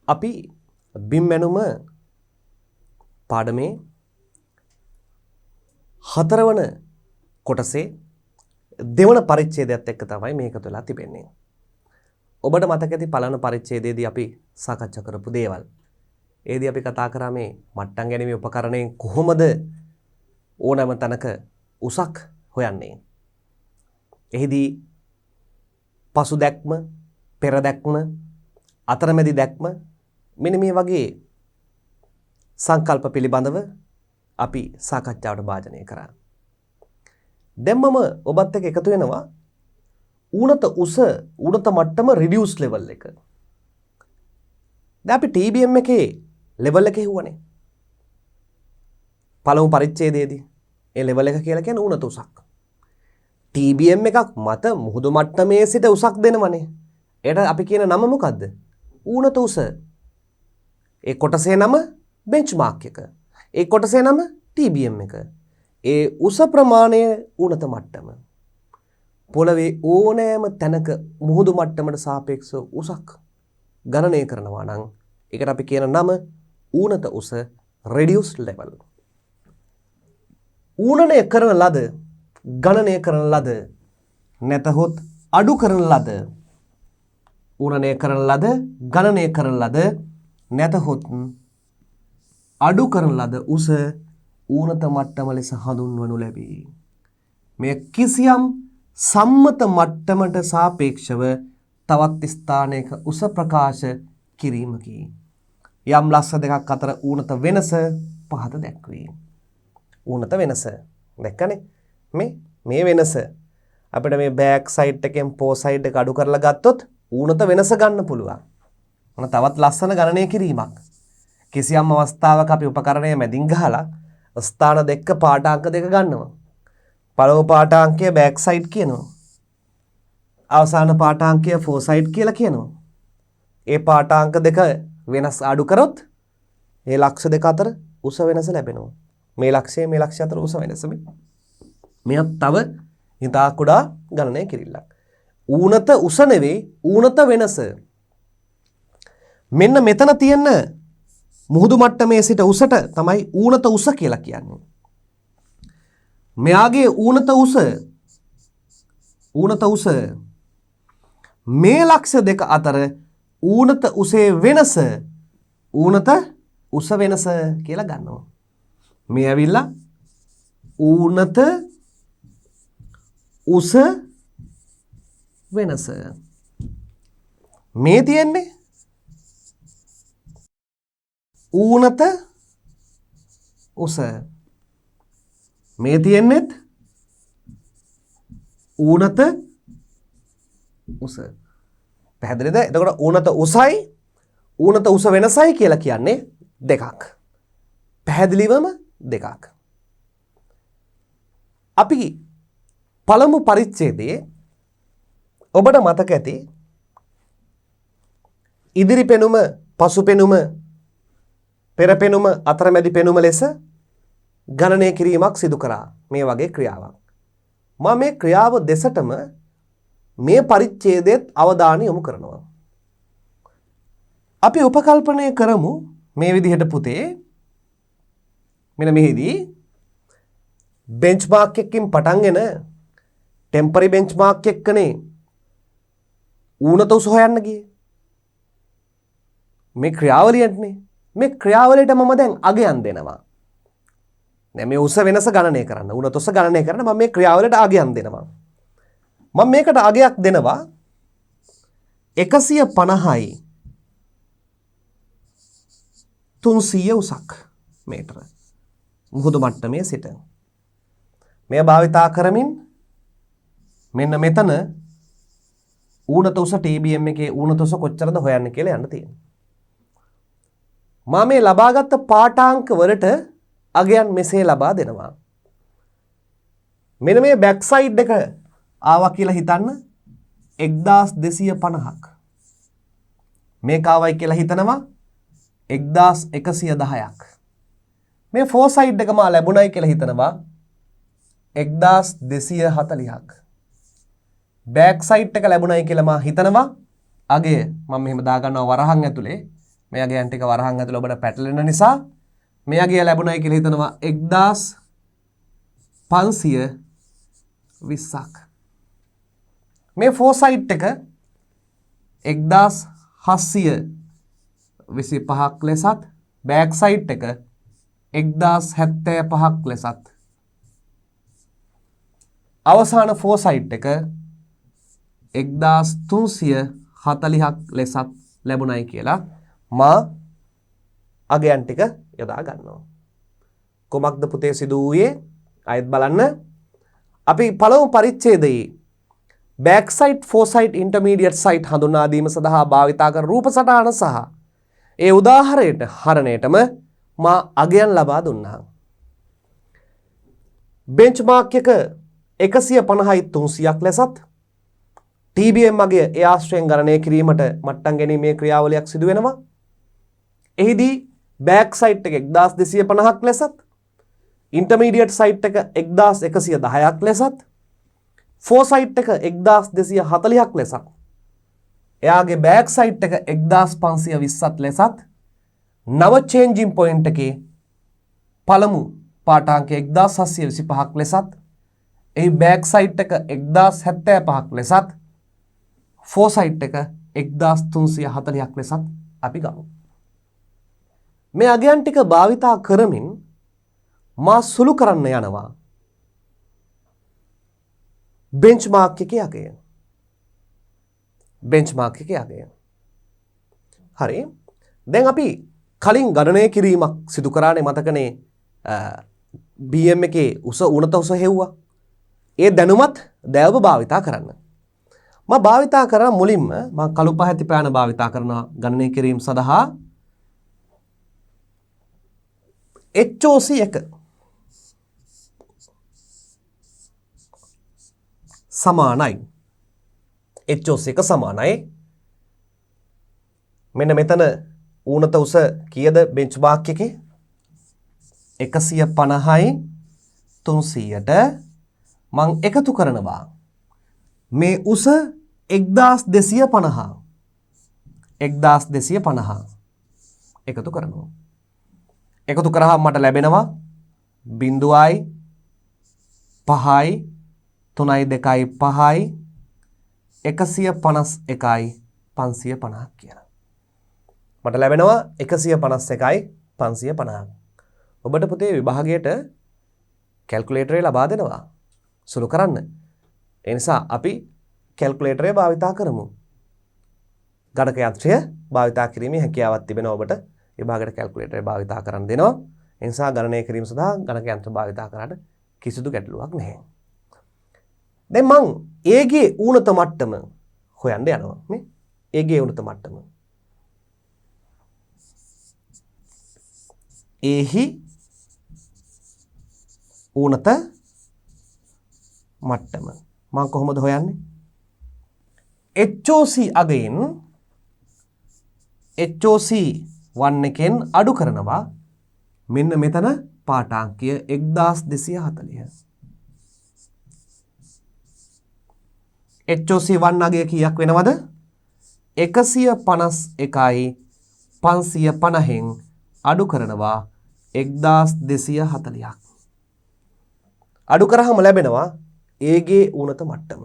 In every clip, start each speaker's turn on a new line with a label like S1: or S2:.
S1: අපි බිම් මැනුම පාඩමේ 4 වන කොටසේ දෙවන පරිච්ඡේදයත් එක්ක තමයි මේක තුලා තිබෙන්නේ. ඔබට මතක ඇති පළවෙනි පරිච්ඡේදයේදී අපි සාකච්ඡා කරපු දේවල්. ඒදී අපි කතා කරා මේ මට්ටම් ගැනීමේ උපකරණයෙන් කොහොමද ඕනෑම තැනක උසක් හොයන්නේ. එහිදී පසු දැක්ම, පෙර දැක්ම, අතරමැදි දැක්ම මෙන්න මේ වගේ සංකල්ප පිළිබඳව අපි සාකච්ඡාවට භාජනය කරා. දැන් මම ඔබත් එක්ක එකතු වෙනවා ඌනත උස ඌනත මට්ටම රිඩියුස් ලෙවල් එක. දැන් අපි TBM එකේ ලෙවල් එක හෙව්වනේ. පළමු පරිච්ඡේදයේදී ඒ ලෙවල් එක කියලා කියන්නේ ඌනත උසක්. TBM එකක් මත මුහුදු මට්ටමේ සිට උසක් දෙනවනේ. ඒකට අපි කියන නම මොකද්ද? ඌනත උස. ඒ කොටසේ නම බෙන්ච්මාර්ක් එක. ඒ කොටසේ නම TBM එක. ඒ උස ප්‍රමාණය ඌනත මට්ටම. පොළවේ ඕනෑම තැනක මුහුදු මට්ටමට සාපේක්ෂව උසක් ගණනය කරනවා නම් ඒකට අපි කියන නම ඌනත උස reduced level. ඌනනය කරන ලද, ගණනය කරන ලද, නැතහොත් අඩු කරන ලද, ඌනනය කරන ලද, ගණනය කරන ලද, නැතහොත් අඩු කරන ලද උස ඌනත මට්ටම ලෙස හඳුන්වනු ලැබේ. මෙය කිසියම් සම්මත මට්ටමට සාපේක්ෂව තවත් ස්ථානයක උස ප්‍රකාශ කිරීමකි. යම් ලක්ෂ දෙකක් අතර ඌනත වෙනස පහත දැක්වේ. ඌනත වෙනස දැක්කනේ මේ වෙනස අපිට මේ බෑක් සයිඩ් එකෙන් පෝ සයිඩ් එක අඩු කරලා ගත්තොත් ඌනත වෙනස ගන්න පුළුවන්. මොන තවත් ලස්සන ගණනය කිරීමක්. කිසියම් අවස්ථාවක අපි උපකරණය මැදින් ගහලා ස්ථාන දෙක පාඨාංක දෙක ගන්නවා. පළමු පාඨාංකය බෑක් සයිඩ් කියනවා. අවසාන පාඨාංකය ෆෝ සයිඩ් කියලා කියනවා. ඒ පාඨාංක දෙක වෙනස් අඩු කරොත් මේ ලක්ෂ දෙක අතර උස වෙනස ලැබෙනවා. මේ ලක්ෂය මේ ලක්ෂය අතර උස වෙනස මෙයක් තව හිතා කුඩා ගණනය කිරිල්ලක්. ඌනත උස නෙවෙයි ඌනත වෙනස. මෙන්න මෙතන තියෙන මුහුදු මට්ටමේ සිට උසට තමයි ඌනත උස කියලා කියන්නේ. මෙයාගේ ඌනත උස මේ ලක්ෂ දෙක අතර ඌනත උසේ වෙනස ඌනත උස වෙනස කියලා ගන්නවා. මේ ඇවිල්ලා ඌනත උස වෙනස. මේ තියෙන්නේ ඌනත උස. මේ තියෙන්නේත් ඌනත උස. පැහැදිලිද? එතකොට ඌනත උසයි ඌනත උස වෙනසයි කියලා කියන්නේ දෙකක්. පැහැදිලිවම දෙකක්. අපි පළමු පරිච්ඡේදයේ ඔබට මතක ඇති ඉදිරි පෙනුම, පසු පෙනුම, පෙර පෙනුම, අතරමැදි පෙනුම ලෙස ගණනය කිරීමක් සිදු කරා. මේ වගේ ක්‍රියාවක්. මම මේ ක්‍රියාව දෙසටම මේ පරිච්ඡේදයේත් අවධානය යොමු කරනවා. අපි උපකල්පනය කරමු මේ විදිහට පුතේ. මෙන්න මෙහිදී බෙන්ච්මාර්ක් එකකින් පටන්ගෙන ටෙම්පරරි බෙන්ච්මාර්ක් එක්කනේ ඌනත උස හොයන්න ගියේ. මේ ක්‍රියාවලියටනේ. මේ ක්‍රියාවලියට මම දැන් අගයන් දෙනවා. දැන් මේ උස වෙනස ගණනය කරන්න, ඌනත උස ගණනය කරන්න මම මේ ක්‍රියාවලියට අගයන් දෙනවා. මම මේකට අගයක් දෙනවා 150යි 300 උසක් මේටර. මුහුදු මට්ටමේ සිට. මෙය භාවිතා කරමින් මෙන්න මෙතන ඌනත උස TBM එකේ ඌනත උස කොච්චරද හොයන්න කියලා යන්න තියෙනවා. මම මේ ලබාගත් පාඨාංක වලට අගයන් මෙසේ ලබා දෙනවා. මෙන්න මේ බෑක් සයිඩ් එක ආවා කියලා හිතන්න 1250ක්. මේක ආවයි කියලා හිතනවා 1110ක්. මේ ෆෝ සයිඩ් එක මා ලැබුණයි කියලා හිතනවා 1240ක්. බෑක් සයිඩ් එක ලැබුණයි කියලා මා හිතනවා අගය මම මෙහෙම දාගන්නවා වරහන් ඇතුලේ මෙයාගේ යන් ටික වරහන් ඇතුළේ ඔබට පැටලෙන නිසා මෙයාගේ ලැබුණයි කියලා හිතනවා 1520ක්. මේ ෆෝසයිට් එක 1725ක් ලෙසත් බෑක් සයිඩ් එක 1075ක් ලෙසත් අවසාන ෆෝසයිට් එක 1340ක් ලෙසත් ලැබුණයි කියලා මා අගයන් ටික යොදා ගන්නවා. කොමක්ද පුතේ සිදු වූයේ? ආයෙත් බලන්න. අපි පළමු පරිච්ඡේදයේ බෑක් සයිඩ් ෆෝසයිට් ඉන්ටර්මීඩියට් සයිට් හඳුනා දීම සඳහා භාවිතා කරන රූප සටහන සහ ඒ උදාහරණයට හරණයටම මා අගයන් ලබා දුන්නා. බෙන්ච්මාර්ක් එක 150යි 300ක් ලෙසත් TBM අගය ඒ ආශ්‍රයෙන් ගණනය කිරීමට මට්ටම් ගැනීමේ ක්‍රියාවලියක් සිදු වෙනවා. එහිදී බෑක් සයිට් එක 1250ක් ලෙසත් ඉන්ටර්මීඩියට් සයිට් එක 1110ක් ලෙසත් ෆෝසයිට් එක 1240ක් ලෙසත් එයාගේ බෑක් සයිට් එක 1520ක් ලෙසත් නව චේන්ජින් පොයින්ට් එකේ පළමු පාඨාංකය 1725ක් ලෙසත් එහි බෑක් සයිට් එක 1075ක් ලෙසත් ෆෝසයිට් එක 1340ක් ලෙසත් අපි ගමු. මේ අගයන් ටික භාවිතා කරමින් මා සුළු කරන්න යනවා බෙන්ච්මාර්ක් එකේ අගය. බෙන්ච්මාර්ක් එකේ අගය. හරි. දැන් අපි කලින් ගණනය කිරීමක් සිදු කරානේ මතකනේ BM එකේ උස උණත උස හෙව්වා. ඒ දැනුමත් දැවව භාවිතා කරන්න. මම භාවිතා කරන මුලින්ම මම කළු පහ තිපාන භාවිතා කරනවා ගණනය කිරීම සඳහා HOC 1 සමානයි. HOC 1 සමානයි. මෙන්න මෙතන ඌනත උස කීයද බෙන්ච්මාර්ක් එකේ 150යි 300ට මං එකතු කරනවා මේ උස 1250 එකතු කරනවා. එකතු කරාම මට ලැබෙනවා 0.5යි 3යි 2යි 5යි 151යි 550ක් කියලා. මට ලැබෙනවා 151යි 550ක්. ඔබට පුතේ විභාගයට කැල්කියුලේටරය ලබා දෙනවා සුළු කරන්න. ඒ නිසා අපි කැල්කියුලේටරය භාවිතා කරමු. ගණක යන්ත්‍රය භාවිතා කිරීමේ හැකියාවක් තිබෙනවා ඔබට. විභාගයට කැල්කියුලේටරය භාවිතා කරන්න දෙනවා. ඒ නිසා ගණනය කිරීම සඳහා ගණක යන්ත්‍ර භාවිතා කරාට කිසිදු ගැටලුවක් නැහැ. දැන් මං A ගේ ඌනත මට්ටම හොයන්න යනවා. මේ A ගේ ඌනත මට්ටම. එහි ඌනත මට්ටම මම කොහොමද හොයන්නේ? HOC අගයෙන් HOC 1 එකෙන් අඩු කරනවා මෙන්න මෙතන පාඨාංකය 1240. HOC 1 අගය කීයක් වෙනවද? 151යි 550න් අඩු කරනවා 1240ක්. අඩු කරාම ලැබෙනවා A ගේ ඌනත මට්ටම.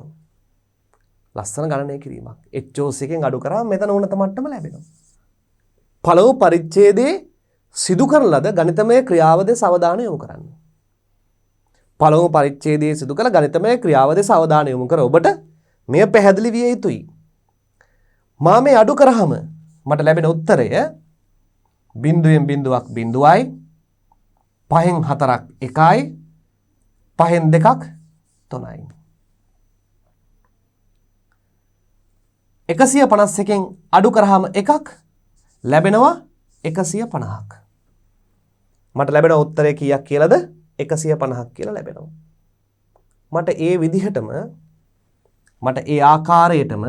S1: ලස්සන ගණනය කිරීමක්. HOC එකෙන් අඩු කරාම මෙතන ඌනත මට්ටම ලැබෙනවා. පළමු පරිච්ඡේදයේ සිදු කරන ලද ගණිතමය ක්‍රියාවද අවධානය යොමු කරන්න. පළමු පරිච්ඡේදයේ සිදු කළ ගණිතමය ක්‍රියාවද අවධානය යොමු කර ඔබට මෙය පැහැදිලි විය යුතුයි. මා මේ අඩු කරාම මට ලැබෙන උත්තරය 0.0ක් 0යි 5න් 4ක් 1යි 5න් 2ක් 3යි. 151න් අඩු කරාම එකක් ලැබෙනවා 150ක්. මට ලැබෙන උත්තරය කීයක් කියලාද? 150ක් කියලා ලැබෙනවා. මට ඒ විදිහටම මට ඒ ආකාරයටම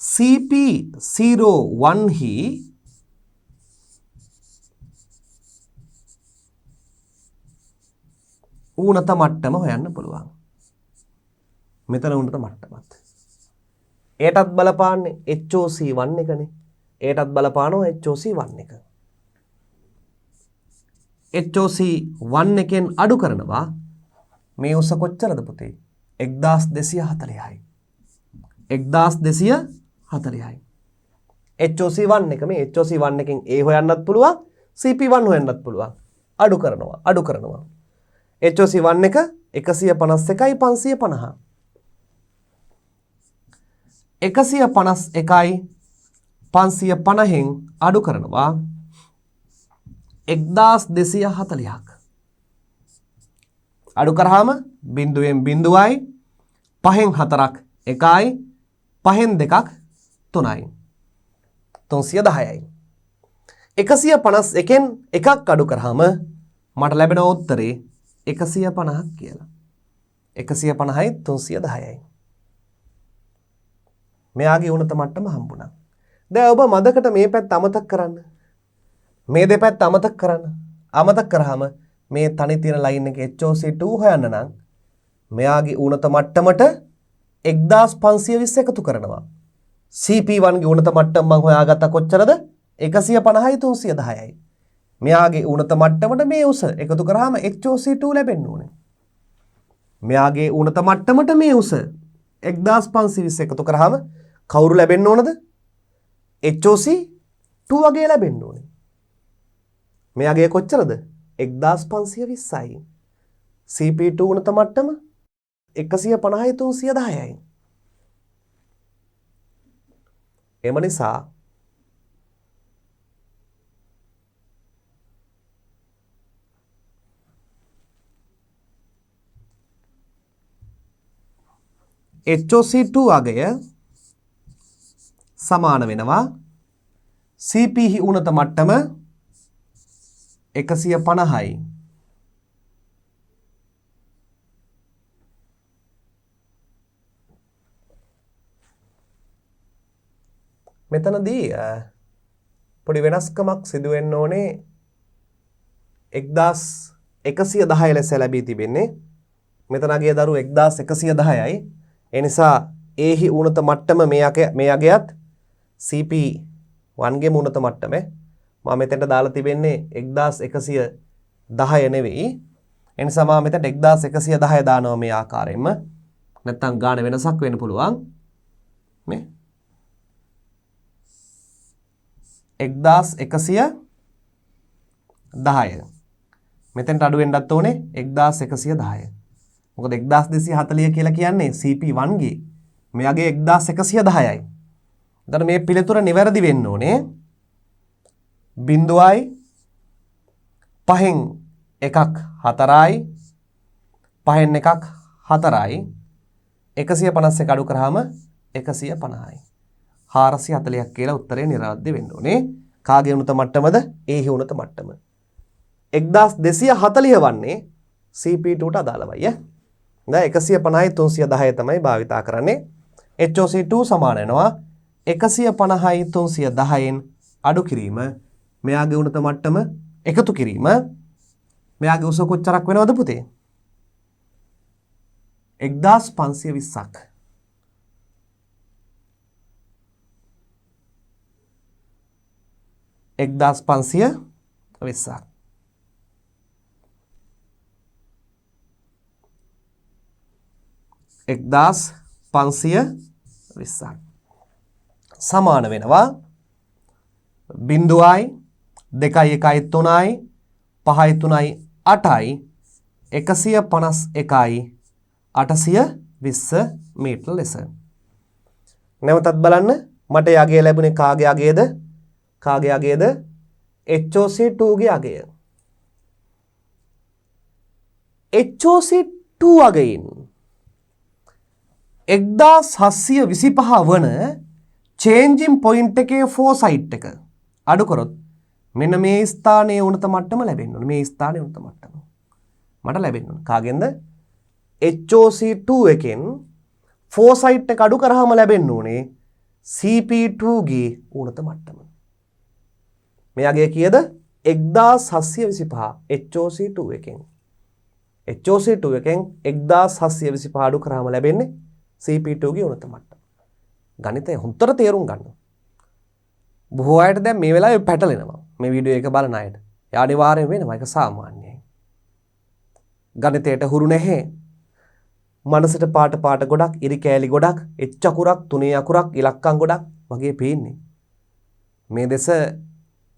S1: CP01 හි ඌනත මට්ටම හොයන්න පුළුවන්. මෙතන ඌනත මට්ටමත්. ඒටත් බලපාන්නේ HOC1 එකනේ. ඒටත් බලපානවා HOC1 එක. HOC1 එකෙන් අඩු කරනවා මේ උස කොච්චරද පුතේ? 1240යි. 1240යි. HOC1 එක මේ HOC1 එකෙන් A හොයන්නත් පුළුවන් CP1 හොයන්නත් පුළුවන්. අඩු කරනවා. HOC1 එක 151යි 550. 151යි 550න් අඩු කරනවා 1240ක්. අඩු කරාම බිඳුවෙන් බිඳුවයි 5න් 4ක් 1යි 5න් 2ක් 3යි 310යි. 151න් එකක් අඩු කරාම මට ලැබෙන උත්තරේ 150ක් කියලා. 150යි 310යි. මෙයාගේ උණත මට්ටම හම්බුණා. දැන් ඔබ මදකට මේ පැත්ත අමතක කරන්න. මේ දෙපැත්ත අමතක කරන්න. අමතක කරාම මේ තනි තියෙන ලයින් එකේ HOC2 හොයන්න නම් මෙයාගේ උණත මට්ටමට 1520 එකතු කරනවා. CP1 ගේ උණත මට්ටම මම හොයාගත්තා කොච්චරද? 150යි 310යි. මෙයාගේ උණත මට්ටමට මේ උස එකතු කරාම HOC2 ලැබෙන්න ඕනේ. මෙයාගේ උණත මට්ටමට මේ උස 1520 එකතු කරාම කවුරු ලැබෙන්න ඕනද? HOC2 වගේ ලැබෙන්න ඕනේ. මෙයාගේ කොච්චරද? 1520යි. CP2 උණත මට්ටම 150යි 310යි. එම නිසා HOC2 අගය සමාන වෙනවා CP උණත මට්ටම 150යි. මෙතනදී පොඩි වෙනස්කමක් සිදු වෙන්න ඕනේ. 1110 ලෙස ලැබී තිබෙන්නේ. මෙතන අගය දරු 1110යි. ඒ නිසා ඒහි උණත මට්ටම මේ අගයත් CP1 ගේ උණත මට්ටම මම මෙතනට දාලා තිබෙන්නේ 1110 නෙවෙයි. ඒ නිසා මම මෙතනට 1110 දානවා මේ ආකාරයෙන්ම. නැත්තම් ගාන වෙනසක් වෙන්න පුළුවන්. මේ 1110 මෙතෙන්ට අඩු වෙන්නත් ඕනේ 1110. මොකද 1240 කියලා කියන්නේ CP1 ගේ මෙයාගේ 1110යි. එතන මේ පිළිතුර නිවැරදි වෙන්න ඕනේ. බිඳුවයි 5න් 1ක් 4යි 5න් 1ක් 4යි 151 අඩු කරාම 150යි. 440ක් කියලා උත්තරේ නිරවද්‍ය වෙන්න ඕනේ. කාගේ උණත මට්ටමද? ඒහි උණත මට්ටම. 1240 වන්නේ CP2ට අදාළවයි. දැන් 150යි 310 තමයි භාවිතා කරන්නේ. HOC2 සමාන වෙනවා 150යි 310න් අඩු කිරීම මෙයාගේ උණත මට්ටම එකතු කිරීම මෙයාගේ උස කොච්චරක් වෙනවද පුතේ? 1520ක්. 1520ක්. එක්දාස් 520ක් සමාන වෙනවා 0.2 1 3යි 5 3යි 8යි 151යි 820 මීටර ලෙස. නැවතත් බලන්න මට යගේ ලැබුණේ කාගේ අගයද? කාගේ අගයද? HOC2 ගේ අගය. HOC2 අගයින් 1725 වන changing point එකේ foresight එක අඩු කරොත් මෙන්න මේ ස්ථානයේ උණත මට්ටම ලැබෙන්න ඕනේ. මේ ස්ථානයේ උණත මට්ටම මට ලැබෙන්න ඕනේ. කාගෙන්ද? HOC2 එකෙන් foresight එක අඩු කරාම ලැබෙන්න ඕනේ CP2 ගේ උණත මට්ටම. මෙයාගේ කීයද? 1725 HOC2 එකෙන්. HOC2 එකෙන් 1725 අඩු කරාම ලැබෙන්නේ CP2 ගේ උණත මට්ටම. ගණිතය හොඳට තේරුම් ගන්න. බොහෝ අයට දැන් මේ වෙලාවේ පැටලෙනවා. මේ වීඩියෝ එක බලන අයට. ඒ අනිවාර්යෙන් වෙනවා. ඒක සාමාන්‍යයි. ගණිතයට හුරු නැහැ. මනසට පාට ගොඩක්, ඉරි කෑලි ගොඩක්, එච් අකුරක්, තුනේ අකුරක්, ඉලක්කම් ගොඩක් වගේ පේන්නේ. මේ දෙස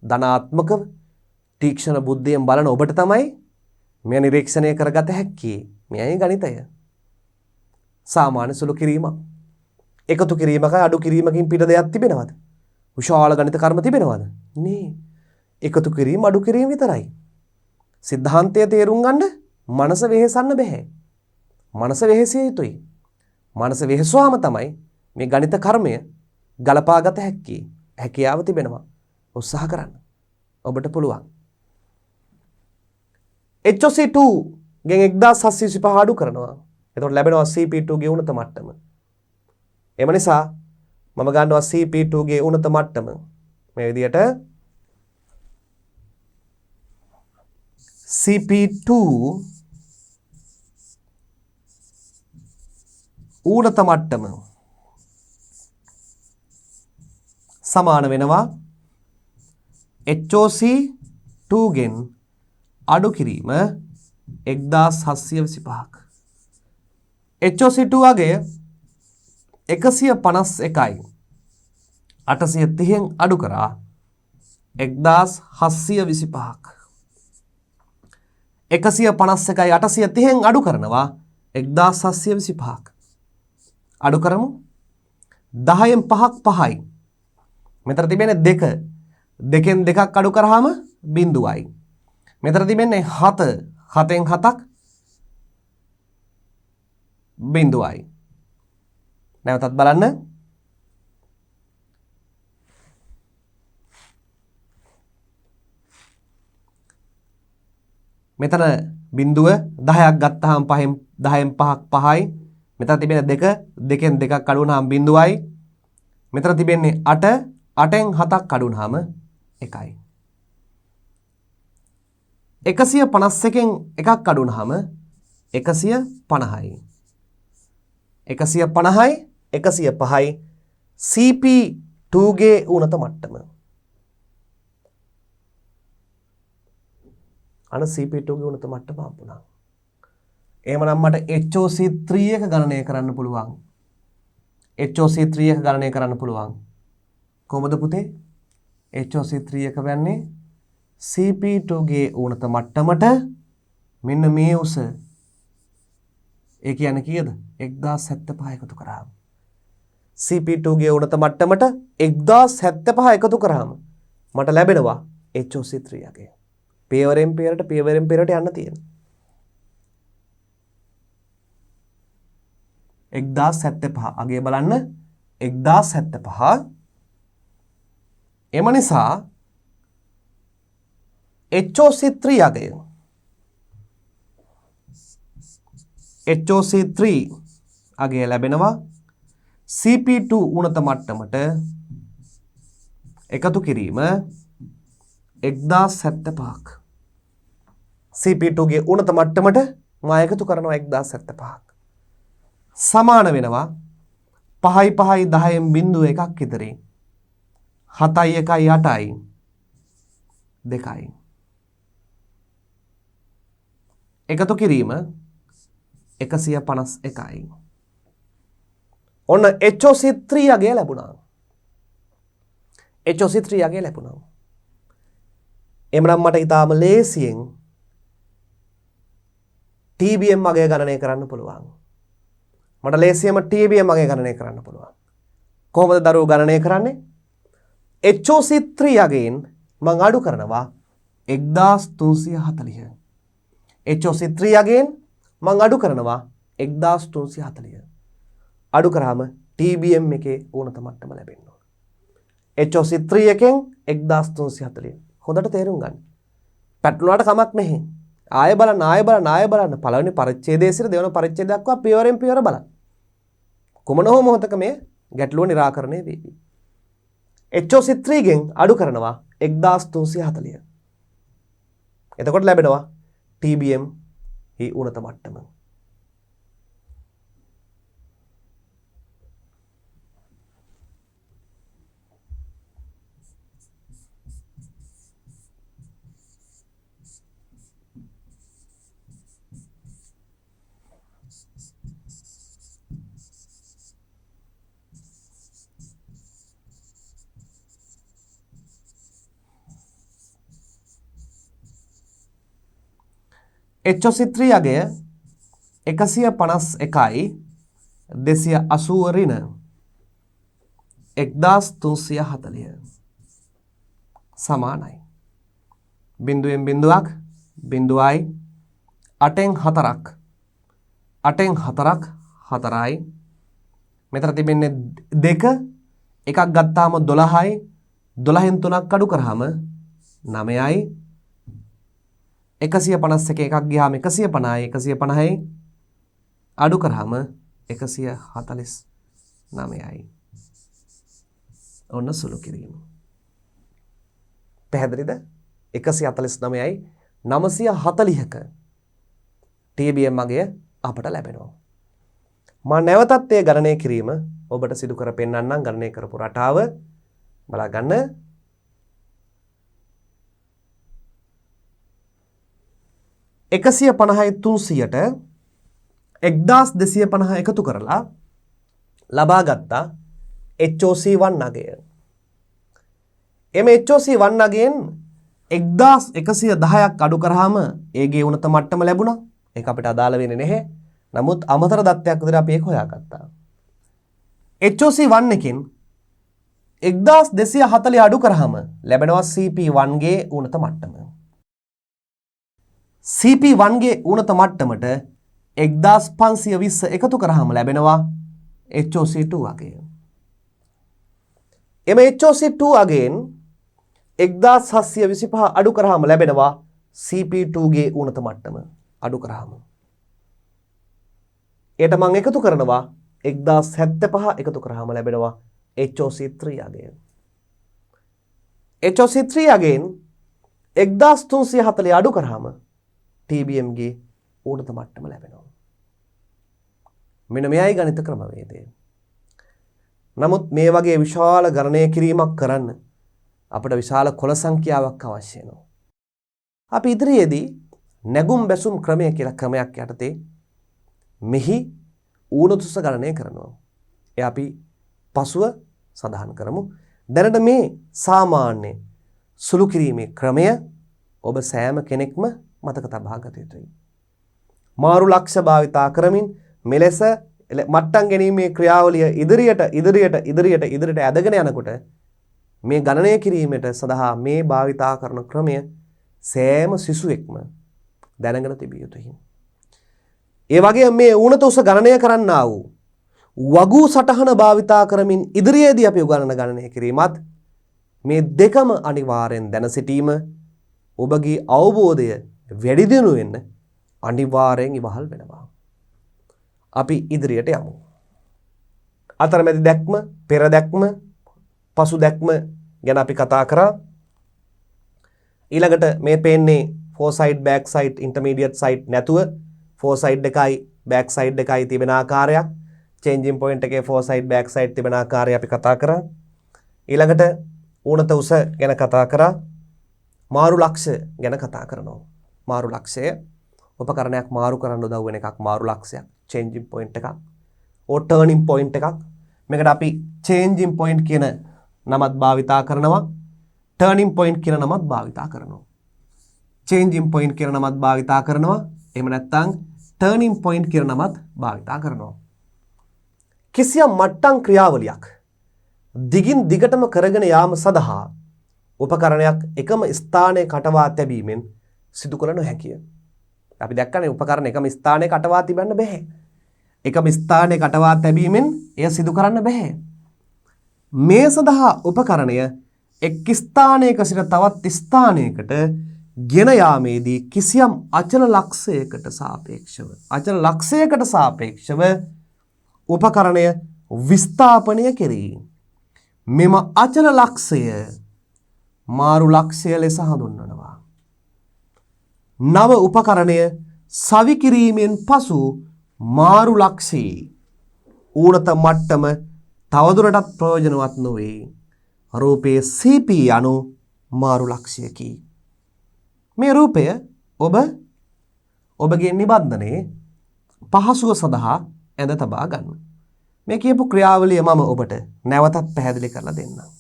S1: ධනාත්මකව තීක්ෂණ බුද්ධියෙන් බලන ඔබට තමයි මේ නිරීක්ෂණය කරගත හැක්කේ. මෙයයි ගණිතය. සාමාන්‍ය සුළු කිරීමක්. එකතු කිරීමකයි අඩු කිරීමකින් පිට දෙයක් තිබෙනවද? විශාල ගණිත කර්ම තිබෙනවද? නෑ. එකතු කිරීම අඩු කිරීම විතරයි. සිද්ධාන්තය තේරුම් ගන්න මනස වෙහෙසන්න බෑ. මනස වෙහෙසිය යුතුයි. මනස වෙහෙසුවාම තමයි මේ ගණිත කර්මය ගලපාගත හැක්කේ. හැකියාව තිබෙනවා. උත්සාහ කරන්න. ඔබට පුළුවන්. HOC2 ගෙන් 1725 අඩු කරනවා. එතකොට ලැබෙනවා CP2 ගේ උණත මට්ටම. එම නිසා මම ගන්නවා CP2 ගේ උණත මට්ටම මේ විදිහට CP2 ඌණත මට්ටම සමාන වෙනවා HOC2 ගෙන් අඩු කිරීම 1725ක්. HOC2 අගය 151යි 830න් අඩු කරා 1725ක්. 151යි 830න් අඩු කරනවා 1725ක්. අඩු කරමු 10න් 5ක් 5යි. මෙතන තිබෙන්නේ 2. 2න් 2ක් අඩු කරාම බිඳුවයි. මෙතන තිබෙන්නේ 7. 7න් 7ක් බිඳුවයි. නැවතත් බලන්න. මෙතන බිඳුව 10ක් ගත්තාම 10න් 5ක් 5යි. මෙතන තිබෙන 2 2න් 2ක් අඩු වුණාම බිඳුවයි. මෙතන තිබෙන්නේ 8 8න් 7ක් අඩු වුණාම 1යි. 151න් එකක් අඩු වුණාම 150යි. 150යි 105යි CP2 ගේ ඌණත මට්ටම. අන CP2 ගේ ඌණත මට්ටම හම්බුණා. එහෙමනම් මට HOC3 එක ගණනය කරන්න පුළුවන්. HOC3 එක ගණනය කරන්න පුළුවන්. කොහොමද පුතේ? HOC3 එක වෙන්නේ CP2 ගේ ඌණත මට්ටමට මෙන්න මේ උස. ඒ කියන්නේ කීයද? 1075 එකතු කරාම. CP2 ගේ ඌණත මට්ටමට 1075 එකතු කරාම මට ලැබෙනවා HOC3 එකේ. පියවරෙන් පියවරට යන්න තියෙනවා. 1075 අගේ බලන්න 1075. එම නිසා HOC3 අගය HOC3 අගය ලැබෙනවා CP2 ඌණත මට්ටමට එකතු කිරීම 1075ක්. CP2 ගේ ඌණත මට්ටමට මා එකතු කරනවා 1075ක්. සමාන වෙනවා 5යි 5යි 10න් බිඳුව එකක් ඉතරේ 7යි 1යි 8යි 2යි. එකතු කිරීම 151යි. ඔන්න HOC3 අගය ලැබුණා. HOC3 අගය ලැබුණා. එමනම් මට ඊටාම ලේසියෙන් TBM අගය ගණනය කරන්න පුළුවන්. මට ලේසියෙන්ම TBM අගය ගණනය කරන්න පුළුවන්. කොහොමද දරුවෝ ගණනය කරන්නේ? HOC3 අගයෙන් මම අඩු කරනවා 1340. HOC3 අගයෙන් මම අඩු කරනවා 1340. අඩු කරාම TBM එකේ ඌණත මට්ටම ලැබෙන්න ඕන. HOC3 එකෙන් 1340. හොඳට තේරුම් ගන්න. පැටලුණාට කමක් නැහැ. ආය බලන්න පළවෙනි පරිච්ඡේදයේ සිට දෙවන පරිච්ඡේදය දක්වා පියවරෙන් පියවර බලන්න. කොමන හෝ මොහොතක මේ ගැටලුව निराකරණය වෙයි. HOC3 ගෙන් අඩු කරනවා 1340. එතකොට ලැබෙනවා TBM හි ඌණත මට්ටම. HO3 අගය 151යි 280 ඍණ 1340 සමානයි. බිඳුවෙන් බිඳුවක් බිඳුවයි 8න් 4ක් 4යි. මෙතන තිබෙන්නේ 2 එකක් ගත්තාම 12යි 12න් 3ක් අඩු කරාම 9යි 151 එකක් ගියාම 150යි 150යි අඩු කරාම 149යි. ඔන්න සුළු කිරීම. පැහැදිලිද? 149යි 940ක TBM අගය අපට ලැබෙනවා. මා නැවතත් ඒ ගණනය කිරීම ඔබට සිදු කර පෙන්නන්නම්. ගණනය කරපු රටාව බලා ගන්න. එකසිය 50යි 300ට 1250 එකතු කරලා ලබා ගත්තා HOC1 අගය. එම HOC1 අගයෙන් 1110ක් අඩු කරාම ඒගේ උණත මට්ටම ලැබුණා. ඒක අපිට අදාළ වෙන්නේ නැහැ. නමුත් අමතර දත්තයක් විදිහට අපි ඒක හොයාගත්තා. HOC1 එකෙන් 1240 අඩු කරාම ලැබෙනවා CP1 ගේ උණත මට්ටම. CP1 ගේ උණත මට්ටමට 1520 එකතු කරාම ලැබෙනවා HOC2 අගය. එම HOC2 අගයෙන් 1725 අඩු කරාම ලැබෙනවා CP2 ගේ උණත මට්ටම අඩු කරාම. ඒට මම එකතු කරනවා 1075 එකතු කරාම ලැබෙනවා HOC3 අගය. HOC3 අගයෙන් 1340 අඩු කරාම TBM ගේ උණත මට්ටම ලැබෙනවා. මෙන්න මෙයයි ගණිත ක්‍රමවේදය. නමුත් මේ වගේ විශාල ගණනය කිරීමක් කරන්න අපිට විශාල කොළ සංඛ්‍යාවක් අවශ්‍ය වෙනවා. අපි ඉදිරියේදී නැගුම් බැසුම් ක්‍රමය කියලා ක්‍රමයක් යටතේ මෙහි ඌණතුස ගණනය කරනවා. ඒ අපි පසුව සඳහන් කරමු. දැනට මේ සාමාන්‍ය සුළු කිරීමේ ක්‍රමය ඔබ සෑම කෙනෙක්ම මතක තබා ගත යුතුයි. මාරු ලක්ෂ භාවිතා කරමින් මෙලෙස මට්ටම් ගැනීමේ ක්‍රියාවලිය ඉදිරියට ඇදගෙන යනකොට මේ ගණනය කිරීමට සඳහා මේ භාවිතා කරන ක්‍රමය සෑම සිසුවෙක්ම දැනගෙන තිබිය යුතුයි. ඒ වගේ මේ ඌණත උස ගණනය කරන්නා වූ වගු සටහන භාවිතා කරමින් ඉදිරියේදී අපි උගන්වන ගණනය කිරීමත් මේ දෙකම අනිවාර්යෙන් දැන සිටීම ඔබගේ අවබෝධය වැඩි දියුණු වෙන්න අනිවාර්යෙන් ඉවහල් වෙනවා. අපි ඉදිරියට යමු. අතරමැදි දැක්ම, පෙර දැක්ම, පසු දැක්ම ගැන අපි කතා කරා. ඊළඟට මේ පේන්නේ ෆෝසයිඩ් බෑක් සයිඩ් ඉන්ටර්මීඩියට් සයිඩ් නැතුව ෆෝසයිඩ් එකයි බෑක් සයිඩ් එකයි තිබෙන ආකාරයක්. චේන්ජින් පොයින්ට් එකේ ෆෝසයිඩ් බෑක් සයිඩ් තිබෙන ආකාරය අපි කතා කරා. ඊළඟට ඌණත උස ගැන කතා කරා. මාරු ලක්ෂ ගැන කතා කරනවා. මාරු ලක්ෂය උපකරණයක් මාරු කරන්න උදව් වෙන එකක් මාරු ලක්ෂයක්. changing point එකක් or turning point එකක්. මේකට අපි changing point කියන නමත් භාවිතා කරනවා. turning point කියන නමත් භාවිතා කරනවා. changing point කියන නමත් භාවිතා කරනවා. එහෙම නැත්නම් turning point කියන නමත් භාවිතා කරනවා. කිසියම් මට්ටම් ක්‍රියාවලියක් දිගින් දිගටම කරගෙන යාම සඳහා උපකරණයක් එකම ස්ථානයේ කටවා තැබීමෙන් සිදු කළ නොහැකිය. අපි දැක්කනේ උපකරණ එකම ස්ථානයේ කටවා තිබන්න බෑ. එකම ස්ථානයේ කටවා තැබීමෙන් එය සිදු කරන්න බෑ. මේ සඳහා උපකරණය එක් ස්ථානයක සිට තවත් ස්ථානයකට ගෙන යාමේදී කිසියම් අචල ලක්ෂයකට සාපේක්ෂව උපකරණය විස්ථාපනය කෙරේ. මෙම අචල ලක්ෂය මාරු ලක්ෂය ලෙස හඳුන්වනවා. නව උපකරණය සවි කිරීමෙන් පසු මාරු ලක්ෂයේ ඌණත මට්ටම තවදුරටත් ප්‍රයෝජනවත් නොවේ. රූපයේ CP අනු මාරු ලක්ෂයකි. මේ රූපය ඔබගේ නිබන්ධනයේ පහසුව සඳහා ඇඳ තබා ගන්න. මේ කියපු ක්‍රියාවලිය මම ඔබට නැවතත් පැහැදිලි කරලා දෙන්නම්.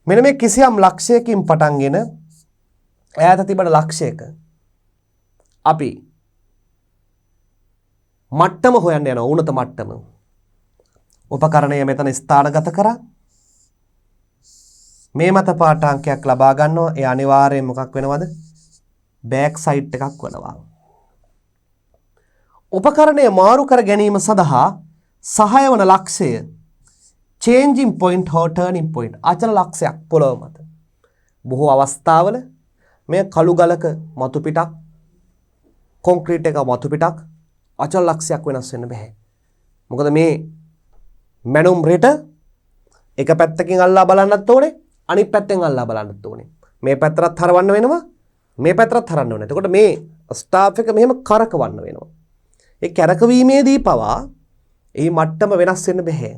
S1: මෙන්න මේ කිසියම් ලක්ෂයකින් පටන්ගෙන ඈත තිබෙන ලක්ෂයක අපි මට්ටම හොයන්න යනවා උන්නත මට්ටම. උපකරණය මෙතන ස්ථානගත කරා. මේ මත පාඨාංකයක් ලබා ගන්නවා. ඒ අනිවාර්යයෙන් මොකක් වෙනවද? බෑක් සයිඩ් එකක් වෙනවා. උපකරණය මාරු කර ගැනීම සඳහා සහාය වන ලක්ෂය changing point හෝ turning point අචල ලක්ෂයක් පොළොව මත. බොහෝ අවස්ථාවල මේ කළු ගලක මතු පිටක් කොන්ක්‍රීට් එක මතු පිටක් අචල ලක්ෂයක් වෙනස් වෙන්න බෑ. මොකද මේ මැනුම් රෙට එක පැත්තකින් අල්ලා බලන්නත් ඕනේ අනිත් පැත්තෙන් අල්ලා බලන්නත් ඕනේ. මේ පැත්තට හරවන්න වෙනවා මේ පැත්තට හරවන්න ඕනේ. එතකොට මේ ස්ටාෆ් එක මෙහෙම කරකවන්න වෙනවා. ඒ කැරකවීමේදී පවා ඒ මට්ටම වෙනස් වෙන්න බෑ.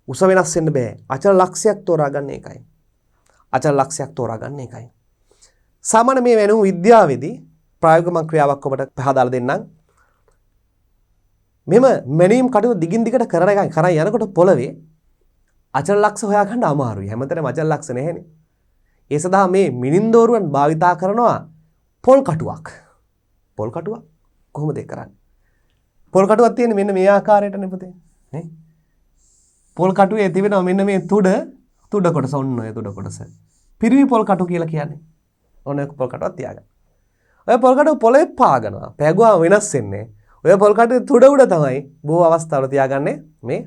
S1: උස වෙනස් වෙන්න බෑ. අචල ලක්ෂයක් තෝරා ගන්න එකයි. අචල ලක්ෂයක් තෝරා ගන්න එකයි. සාමාන්‍ය මේ වෙනුම් විද්‍යාවේදී ප්‍රායෝගික ක්‍රියාවක් ඔබට පහදාලා දෙන්නම්. මෙම මැනීම් කටයුතු දිගින් දිගට කරා යනකොට පොළවේ අචල ලක්ෂ හොයාගන්න අමාරුයි. හැමතැනම අචල ලක්ෂ නැහැනේ. ඒ සඳහා මේ මිනින්දෝරුවන් භාවිතා කරනවා පොල් කටුවක්. පොල් කටුවක් කොහොමද ඒක කරන්නේ? පොල් කටුවක් තියෙන්නේ මෙන්න මේ ආකාරයටනේ පුතේ. නේ? පොල් කටුවේ තිබෙනවා මෙන්න මේ තුඩ කොටස ඔන්න ඔය තුඩ කොටස. පිරිවි පොල් කටු කියලා කියන්නේ. ඔන්න ඔය පොල් කටුවක් තියාගන්න. ඔය පොල් කටුව පොළවේ පාගනවා. පෑගුවාම වෙනස් වෙන්නේ. ඔය පොල් කටුවේ තුඩ උඩ තමයි බොහෝ අවස්ථාවල තියාගන්නේ මේ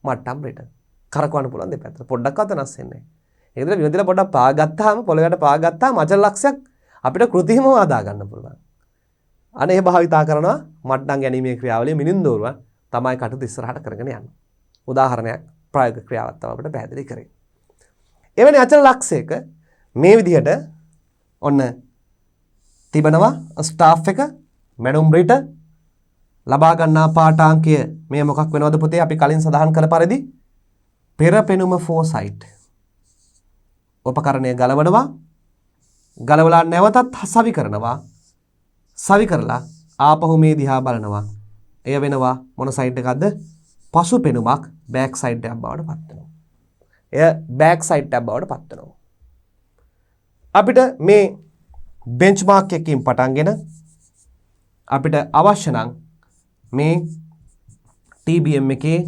S1: මට්ටම් රෙට. කරකවන්න පුළුවන් දෙපැත්තට. පොඩ්ඩක්වත් වෙනස් වෙන්නේ නැහැ. ඒක විතර විමතිලා පොඩ්ඩක් පාගත්තාම පොළවට පාගත්තාම අචල ලක්ෂයක් අපිට කෘතිමව හදා ගන්න පුළුවන්. අනේ භාවිතා කරනවා මට්ටම් ගැනීමේ ක්‍රියාවලිය මිනින්දෝරුවන් තමයි කටයුතු ඉස්සරහට කරගෙන යන්නේ. උදාහරණයක් ප්‍රායෝගික ක්‍රියාවක් තමයි අපිට පැහැදිලි කරේ. එවැනි අචල ලක්ෂයක මේ විදිහට ඔන්න තිබෙනවා ස්ටාෆ් එක මැනුම් රිට ලබා ගන්නා පාඨාංකය මේ මොකක් වෙනවද පුතේ? අපි කලින් සඳහන් කළ පරිදි පෙර පෙනුම ෆෝසයිට් උපකරණය ගලවනවා. ගලවලා නැවතත් සවි කරනවා. සවි කරලා ආපහු මේ දිහා බලනවා. එය වෙනවා මොන සයිඩ් එකක්ද? පසු පෙනුමක් බෑක් සයිඩ් එකක් බවට පත් වෙනවා. එය බෑක් සයිඩ් එකක් බවට පත් වෙනවා. අපිට මේ බෙන්ච්මාර්ක් එකකින් පටන්ගෙන අපිට අවශ්‍ය නම් මේ TBM එකේ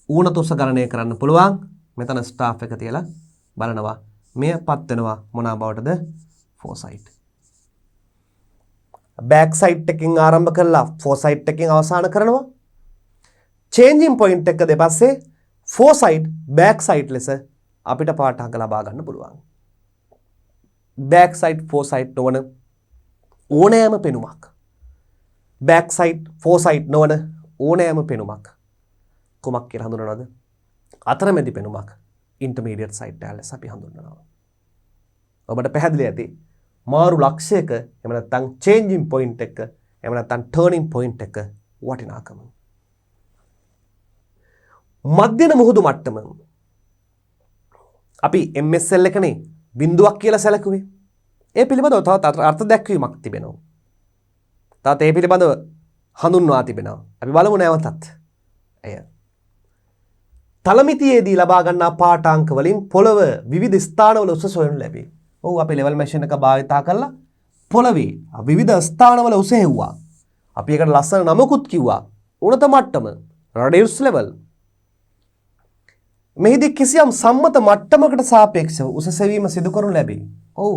S1: ඌණත උස ගණනය කරන්න පුළුවන්. මෙතන ස්ටාෆ් එක තියලා බලනවා. මෙය පත් වෙනවා මොනවා බවටද? ෆෝසයිට්. බෑක් සයිඩ් එකකින් ආරම්භ කරලා ෆෝසයිට් එකකින් අවසන් කරනවා. changing point එක දෙපස්සේ ෆෝසයිට් බෑක් සයිඩ් ලෙස අපිට පාඨාංක ලබා ගන්න පුළුවන්. බෑක් සයිඩ් ෆෝසයිට් නොවන ඕනෑම පෙනුමක් බෑක් සයිඩ් ෆෝසයිට් නොවන ඕනෑම පෙනුමක් කොමක් කියලා හඳුනනවද? අතරමැදි පෙනුමක් ඉන්ටර්මීඩියට් සයිඩ් එක ලෙස අපි හඳුන්වනවා. ඔබට පැහැදිලි ඇති මාරු ලක්ෂයක එහෙම නැත්නම් changing point එක එහෙම නැත්නම් turning point එක වටිනාකම. මධ්‍යම මුහුදු මට්ටම අපි MSL එකනේ බිඳුවක් කියලා සැලකුවේ. ඒ පිළිබඳව තවත් අර්ථ දැක්වීමක් තිබෙනවා. තවත් ඒ පිළිබඳව හඳුන්වා තිබෙනවා. අපි බලමු නැවතත්. එය තලමිතියේදී ලබා ගන්නා පාඨාංක වලින් පොළව විවිධ ස්ථානවල උස සොයනු ලැබේ. ඔව් අපි ලෙවල් මැෂින් එක භාවිතා කරලා පොළවේ විවිධ ස්ථානවල උස හෙව්වා. අපි ඒකට ලස්සන නමකුත් කිව්වා. උණත මට්ටම රඩියස් ලෙවල්. මෙහිදී කිසියම් සම්මත මට්ටමකට සාපේක්ෂව උස සෙවීම සිදු කරනු ලැබේ. ඔව්.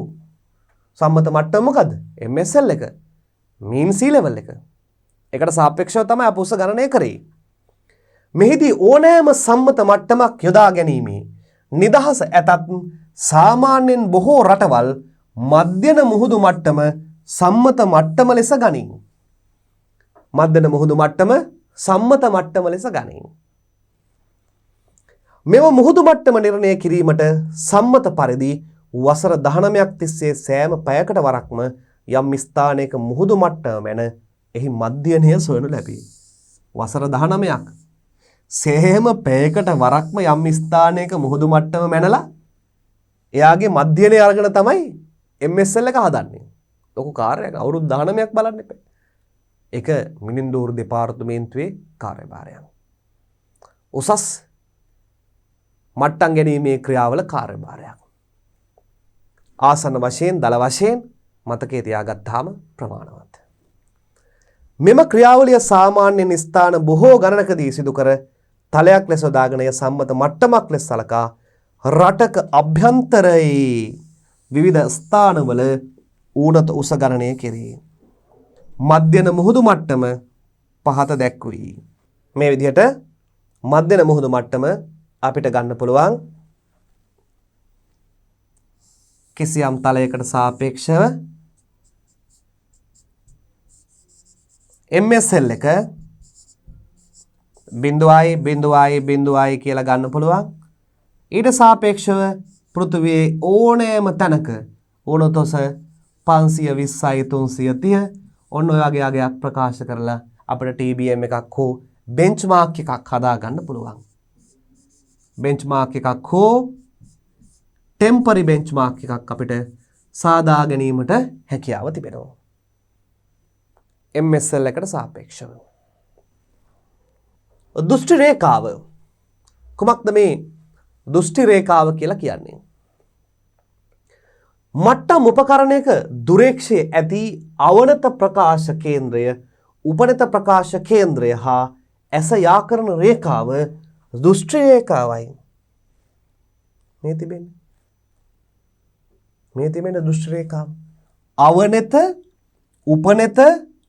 S1: සම්මත මට්ටම මොකද්ද? MSL එක. mean sea level එක. ඒකට සාපේක්ෂව තමයි අපි උස ගණනය කරේ. මෙහිදී ඕනෑම සම්මත මට්ටමක් යොදා ගැනීමේ නිදහස ඇතත් සාමාන්‍යයෙන් බොහෝ රටවල් මධ්‍යම මුහුදු මට්ටම සම්මත මට්ටම ලෙස ගනියි. මධ්‍යම මුහුදු මට්ටම සම්මත මට්ටම ලෙස ගනියි. මෙම මුහුදු මට්ටම නිර්ණය කිරීමට සම්මත පරිදි වසර 19ක් තිස්සේ සෑම පැයකට වරක්ම යම් ස්ථානයක මුහුදු මට්ටම මැන එහි මධ්‍යනය සොයනු ලැබේ. වසර 19ක් සෑම පැයකට වරක්ම යම් ස්ථානයක මුහුදු මට්ටම මැනලා එයාගේ මධ්‍යනය අරගෙන තමයි MSL එක හදන්නේ. ලොකු කාර්යයක්. අවුරුදු 19ක් බලන්න එපා. ඒක මිනින්දෝරු දෙපාර්තමේන්තුවේ කාර්යභාරයක්. උසස් මට්ටම් ගැනීමේ ක්‍රියාවල කාර්යභාරයක්. ආසන්න වශයෙන් දල වශයෙන් මතකයේ තියාගත්තාම ප්‍රමාණවත්. මෙම ක්‍රියාවලිය සාමාන්‍යයෙන් ස්ථාන බොහෝ ගණනකදී සිදු කර තලයක් ලෙස දාගෙන ය සම්මත මට්ටමක් ලෙස සලකා රටක අභ්‍යන්තරයේ විවිධ ස්ථානවල ඌනත උස ගණනය කෙරේ. මධ්‍යන මුහුදු මට්ටම පහත දැක්වී. මේ විදිහට මධ්‍යන මුහුදු මට්ටම අපිට ගන්න පුළුවන් කිසියම් තලයකට සාපේක්ෂව MSL එක 0.0.0 කියලා ගන්න පුළුවන්. ඊට සාපේක්ෂව පෘථිවියේ ඕනෑම තැනක ඌනතොස 520යි 330 ඔන්න ඔය වගේ අගයක් ප්‍රකාශ කරලා අපිට TBM එකක් හෝ බෙන්ච්මාර්ක් එකක් හදා ගන්න පුළුවන්. බෙන්ච්මාර්ක් එකක් හෝ ටෙම්පරරි බෙන්ච්මාර්ක් එකක් අපිට සාදා ගැනීමට හැකියාව තිබෙනවා. MSL එකට සාපේක්ෂව. දෘෂ්ටි රේඛාව. කුමක්ද මේ දෘෂ්ටි රේඛාව කියලා කියන්නේ? මට්ටම් උපකරණයක දුරේක්ෂයේ ඇති අවනත ප්‍රකාශ කේන්ද්‍රය, උපනත ප්‍රකාශ කේන්ද්‍රය හා ඇස යාකරන රේඛාව දෘෂ්ටි රේඛාවයි. මේ තිබෙන දෘෂ්ටි රේඛාව. අවනත,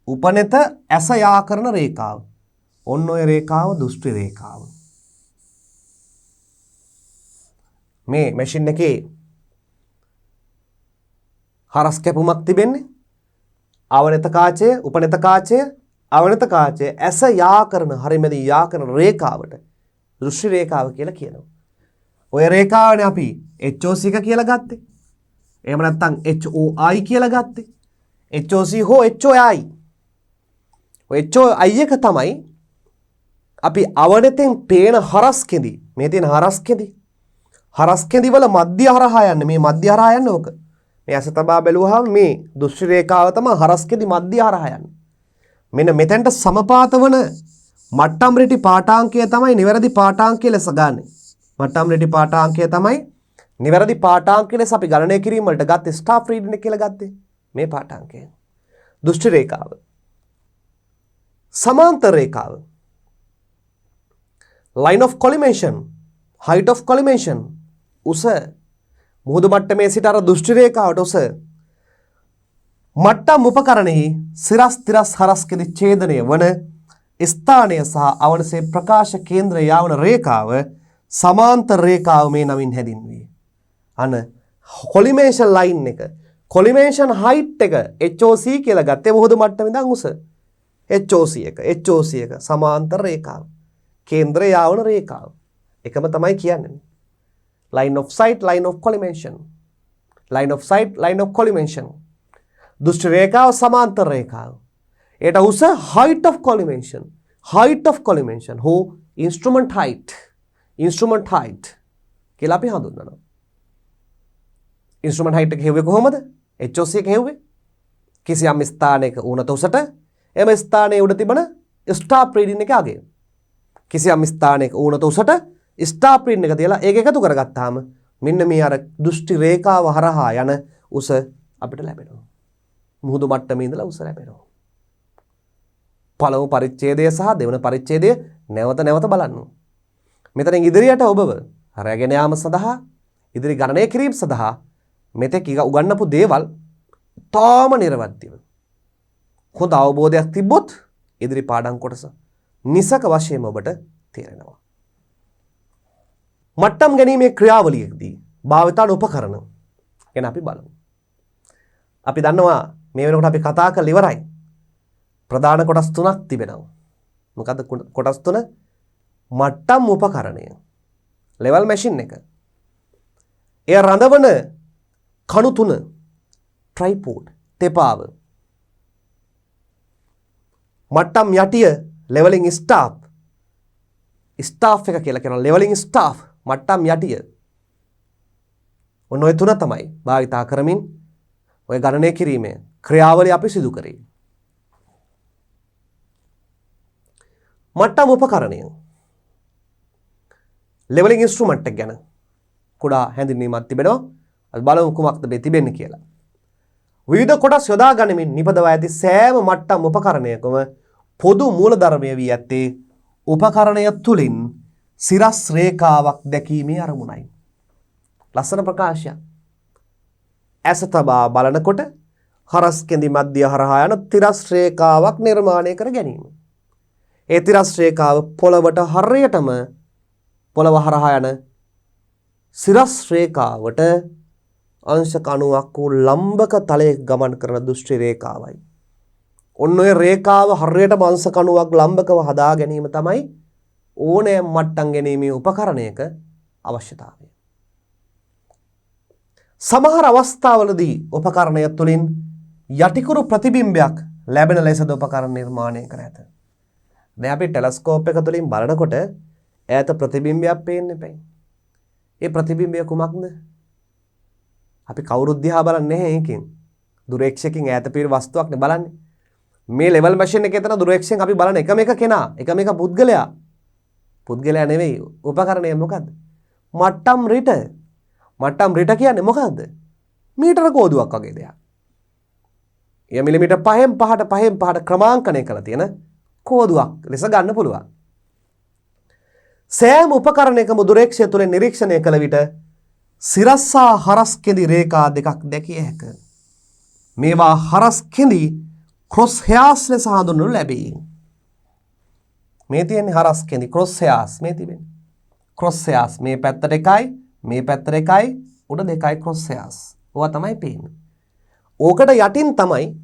S1: උපනත ඇස යාකරන රේඛාව. ඔන්න ඔය රේඛාව දෘෂ්ටි රේඛාව. මේ මැෂින් එකේ හරස් කැපුමක් තිබෙන්නේ. අවනත කාචය, උපනත කාචය, අවනත කාචය ඇස යාකරන හරිමැදි යාකරන රේඛාවට දෘෂ්ටි රේඛාව කියලා කියනවා. ඔය රේඛාවනේ අපි HOC එක කියලා ගත්තේ. එහෙම නැත්නම් HOI කියලා ගත්තේ. HOC හෝ HOI. ඔය HOI එක තමයි අපි අවනතෙන් පේන හරස් කෙඳි. මේ තියෙන හරස් කෙඳි. හරස් කෙඳි වල මධ්‍ය හරහා යන්නේ. මේ මධ්‍ය හරහා යන්නේ ඕක. මේ ඇස තබා බැලුවාම මේ දෘෂ්ටි රේඛාව තමයි හරස් කෙඳි මධ්‍ය හරහා යන්නේ. මෙන්න මෙතෙන්ට සමපාත වන මට්ටම් රෙටි පාඨාංකය තමයි නිවැරදි පාඨාංකය ලෙස ගන්නෙ. මට්ටම් රෙටි පාඨාංකය තමයි නිවැරදි පාඨාංකය ලෙස අපි ගණනය කිරීම වලට ගත්තේ ස්ටාෆ් රීඩින් එක කියලා ගත්තේ. මේ පාඨාංකය. දෘෂ්ටි රේඛාව. සමාන්තර රේඛාව. line of collimation, height of collimation, උස මුහුදු මට්ටමේ සිට අර දෘෂ්ටි රේඛාවට උස මට්ටම් උපකරණෙහි සිරස් තිරස් හරස් කෙඳි ඡේදනය වන ස්ථානය සහ අවනසේ ප්‍රකාශ කේන්ද්‍රය යවන රේඛාව සමාන්තර රේඛාව මේ නමින් හැඳින්වේ. අන කොලිමේෂන් ලයින් එක, කොලිමේෂන් හයිට් එක HOC කියලා ගත්තේ මුහුදු මට්ටමේ ඉඳන් උස. HOC එක සමාන්තර රේඛාව. කේන්ද්‍රය යවන රේඛාව. එකම තමයි කියන්නේ. line of sight, line of collimation. line of sight, line of collimation. දෘෂ්ටි රේඛාව සමාන්තර රේඛාව. ඒට උස height of collimation. height of collimation හෝ instrument height. instrument height කියලා අපි හඳුන්වනවා. instrument height එක හෙව්වේ කොහොමද? HOC එක හෙව්වේ කිසියම් ස්ථානයක උණත උසට එම ස්ථානයේ උඩ තිබෙන ස්ටාප් රීඩින් එක අගය. කිසියම් ස්ථානයක උණත උසට ස්ටාප් රීඩින් එක තියලා ඒක එකතු කරගත්තාම මෙන්න මේ අර දෘෂ්ටි රේඛාව හරහා යන උස අපිට ලැබෙනවා. මුහුදු මට්ටමේ ඉඳලා උස ලැබෙනවා. පළමු පරිච්ඡේදය සහ දෙවන පරිච්ඡේදය නැවත නැවත බලන්න. මෙතනින් ඉදිරියට ඔබව රැගෙන යාම සඳහා ඉදිරි ගණනය කිරීම සඳහා මෙතෙක් උගන්වපු දේවල් තාම නිර්වද්‍යව හොඳ අවබෝධයක් තිබ්බොත් ඉදිරි පාඩම් කොටස නිසක වශයෙන්ම ඔබට තේරෙනවා. මට්ටම් ගැනීමේ ක්‍රියාවලියකදී භාවිතාන උපකරණ ගැන අපි බලමු. අපි දන්නවා මේ වෙනකොට අපි කතා කරලා ඉවරයි. ප්‍රධාන කොටස් තුනක් තිබෙනවා. මොකද්ද කොටස් තුන? මට්ටම් උපකරණය, ලෙවල් මැෂින් එක, එය රඳවන කණු තුන, ට්‍රයිපෝඩ්, තෙපාව, මට්ටම් යටිය ලෙවලින් ස්ටාෆ්, ස්ටාෆ් එක කියලා කියනවා. ලෙවලින් ස්ටාෆ්, මට්ටම් යටිය. ඔන්න ඔය තුන තමයි භාවිතා කරමින් ඔය ගණනය කිරීමේ ක්‍රියාවලිය අපි සිදු කරේ. මට්ටම් උපකරණය ලෙවලින් ඉන්ස්ට්‍රුමන්ට් එක ගැන කුඩා හැඳින්වීමක් තිබෙනවා. අපි බලමු කුමක්ද මේ තිබෙන්නේ කියලා. විවිධ කොටස් යොදා ගනිමින් නිපදවා ඇති සෑම මට්ටම් උපකරණයකම පොදු මූලධර්මය වී ඇත්තේ උපකරණය තුලින් සිරස් රේඛාවක් දැකීමේ අරමුණයි. ලස්සන ප්‍රකාශයක්. ඇස තබා බලනකොට හරස් කෙඳි මැදිය හරහා යන තිරස් රේඛාවක් නිර්මාණය කර ගැනීම. ඒ තිරස් රේඛාව පොළවට හරියටම පොළව හරහා යන සිරස් රේඛාවට අංශ කණුවක් වූ ලම්බක තලයක ගමන් කරන දෘෂ්ටි රේඛාවයි. ඔන්න ඔය රේඛාව හරියටම අංශ කණුවක් ලම්බකව හදා ගැනීම තමයි ඕනෑම මට්ටම් ගැනීමේ උපකරණයක අවශ්‍යතාවය. සමහර අවස්ථාවලදී උපකරණය තුළින් යටිකුරු ප්‍රතිබිම්බයක් ලැබෙන ලෙසද උපකරණ නිර්මාණය කර ඇත. දැන් අපි ටෙලස්කෝප් එක තුළින් බලනකොට ඈත ප්‍රතිබිම්බයක් පේන්න එපයි. ඒ ප්‍රතිබිම්බය කුමක්ද? අපි කවුරුත් දිහා බලන්නේ නැහැ ඒකෙන්. දුරේක්ෂකකින් ඈත පිර වස්තුවක් නේ බලන්නේ. මේ ලෙවල් මැෂින් එකේ තන දුරේක්ෂයෙන් අපි බලන එකම එක කෙනා, එකම එක පුද්ගලයා. පුද්ගලයා නෙවෙයි. උපකරණය මොකද්ද? මට්ටම් රිට. මට්ටම් රිට කියන්නේ මොකද්ද? මීටර කෝදුවක් වගේ දෙයක්. එය මිලිමීටර් 5න් 5ට ක්‍රමාංකණය කරලා තියෙන කෝදුවක් ලෙස ගන්න පුළුවන්. සෑම උපකරණයකම දුරේක්ෂය තුළින් නිරීක්ෂණය කළ විට සිරස්සා හරස් කෙඳි රේඛා දෙකක් දැකිය හැක. මේවා හරස් කෙඳි ක්‍රොස් හෙයාස් ලෙස හඳුන්වනු ලැබේ. මේ තියෙන්නේ හරස් කෙඳි ක්‍රොස් හෙයාස් මේ තිබෙන්නේ. ක්‍රොස් හෙයාස් මේ පැත්තට එකයි, මේ පැත්තට එකයි, උඩ දෙකයි ක්‍රොස් හෙයාස්. ඕවා තමයි පේන්නේ. ඕකට යටින් තමයි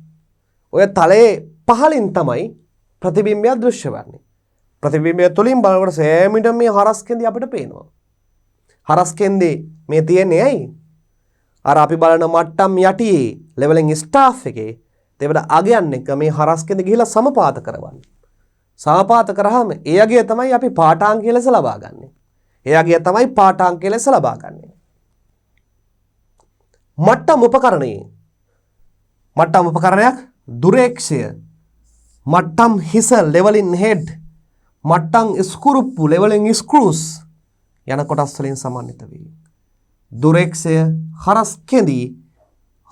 S1: ඔය තලයේ පහළින් තමයි ප්‍රතිබිම්බය දෘශ්‍ය වෙන්නේ. ප්‍රතිබිම්බය තුලින් බලනකොට සෑමිට මේ හරස් කෙඳි අපිට පේනවා. හරස් කෙඳි මේ තියෙන්නේ ඇයි? අර අපි බලන මට්ටම් යටියේ ලෙවලින් ස්ටාෆ් එකේ දෙවන අගයන් එක මේ හරස් කෙඳි ගිහිලා සමපාත කරවන්නේ. සමපාත කරාම ඒ අගය තමයි අපි පාඨාංකය ලෙස ලබා ගන්නෙ. ඒ අගය තමයි පාඨාංකය ලෙස ලබා ගන්නෙ. මට්ටම් උපකරණයක් දුරේක්ෂය, මට්ටම් හිස ලෙවලින් හෙඩ්, මට්ටම් ස්කුරුප්පු ලෙවලින් ස්ක්‍රූස් යන කොටස් වලින් සමන්විත වේ. දුරේක්ෂය හරස් කෙඳි